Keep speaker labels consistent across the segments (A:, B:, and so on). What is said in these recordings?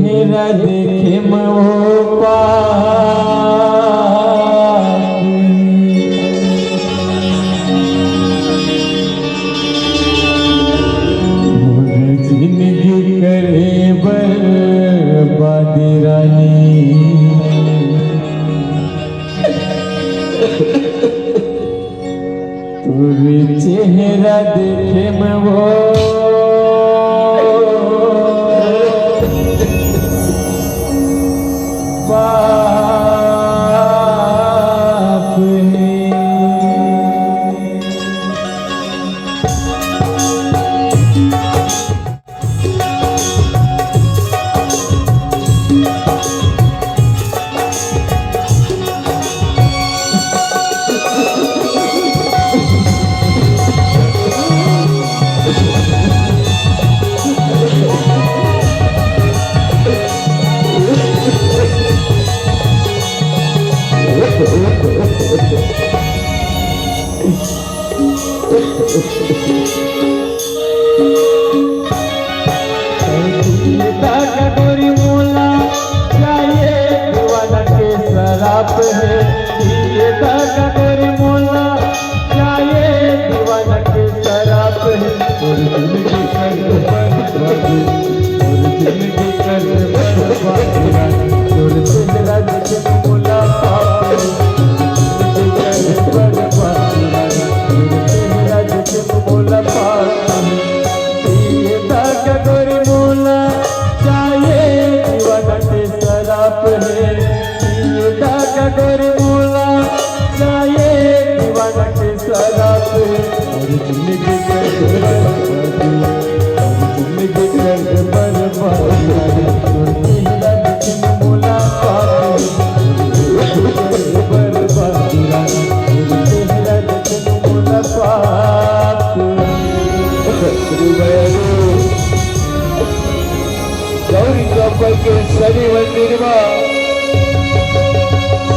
A: चेहरा देखे मोपा जिंदगी करे बर्बाद रानी तुझे चेहरा देखे मैं वो गोरी मोला चाहिए दीवाना के शराब है ये दागा गोरी मोला चाहिए दीवाना के शराब है और जिंदगी कर बर्बादी और जिंदगी कर बर्बादी और तेरा देखे मोला पाप जिंदगी कर बर्बादी और तेरा देखे मोला पाप ये दागा गोरी मोला गोरी मोला चाहिए दीवाना के शराब और जिंदगी कर बर्बादी और जिंदगी कर बर्बादी और तेरा देखे मोला पाप बर्बादी और तेरा देखे मोला पाप गौरी चौपल के शनि मंदिर में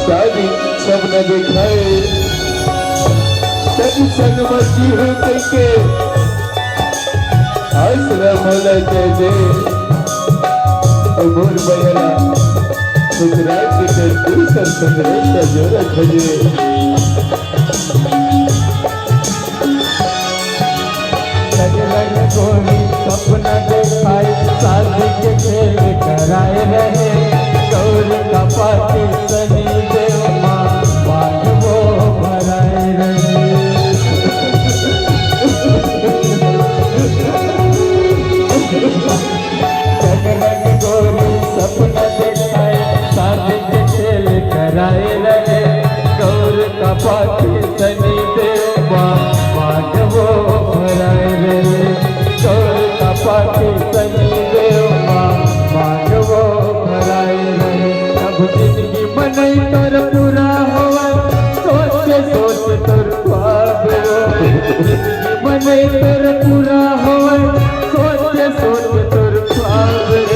A: शादी सपना दिखाए सभी संगमती हो करके आसरा मोला जय जय मोर बहरा सुखराज के कर दूसर संग्रह का जोरा खजे गोरी सपना दिखाए शादी के खेल कराए रहे गौरी का पाती सनी देव माँ वो भराए रहे जगरग गोरी सपना दिखाए शादी के खेल कराए रहे गौरी का पाती सनी देव माँ वो भराए रहे गौरी का पाती सनी देव माँ वो भराए रहे जिंदगी मनई तोर पूरा होवा सोच सोच तोर ख्वाब जिंदगी मनई तोर पूरा होवा सोच सोच तोर ख्वाब और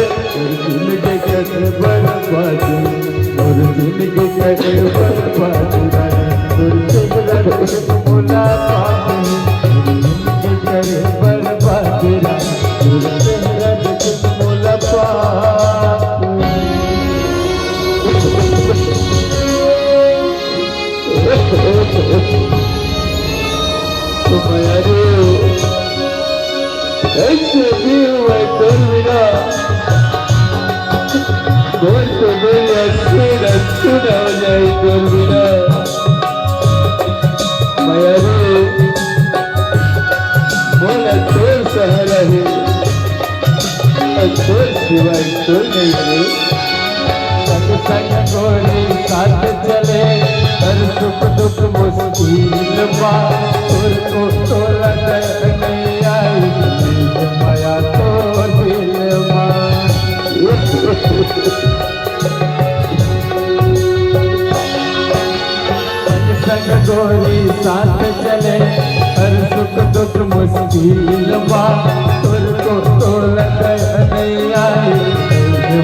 A: जिंदगी कर बर्बादी और जिंदगी कर बर्बादी और तेरा देखे मोला पाप जिंदगी कर बर्बादी और तेरा देखे मोला पाप ऐसे भी हुआ कर बिना बोल तो मेरी सुना हो जाए कर बिना मयारू बोला तो सहारा है और तो सिवाय तो नहीं है संग गोरी साथ चले हर सुख दुख मुश्किल और को तोला नहीं आई माया तो दिल संग गोरी साथ चले हर सुख दुख मुश्किल और को तोला नहीं आई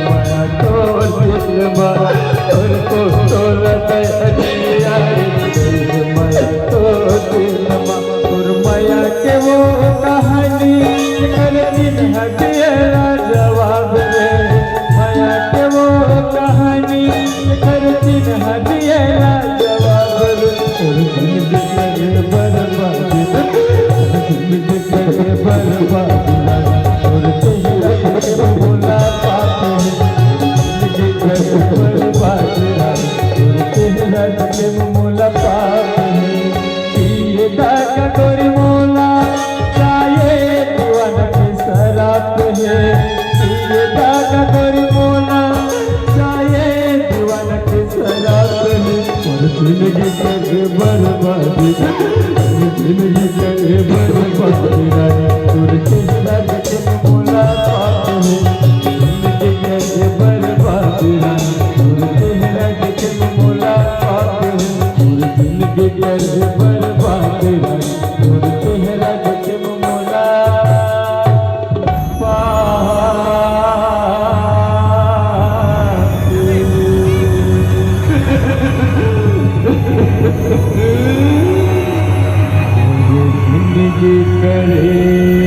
A: माया तो दिल और को तोला नहीं आई माया तो दिल और माया के वो कहानी कर दिन हटिया जवाब रे माया बर्बाद रानी और चेहरा के मुलाकात है जिंदगी कर बर्बाद रानी और चेहरा के मुलाकात है ये दागा गोरी मोला चाहे दीवाना के शराब है ये दागा गोरी मोला चाहे दीवाना के शराब है और जिंदगी कर बर्बाद जिंदगी कर बर्बाद रानी और चेहरा के मुलाकात है जिंदगी कर बर्बाद रानी और चेहरा के मुलाकात है और जिंदगी कर बर्बाद रानी और चेहरा के मुलाकात जिंदगी करे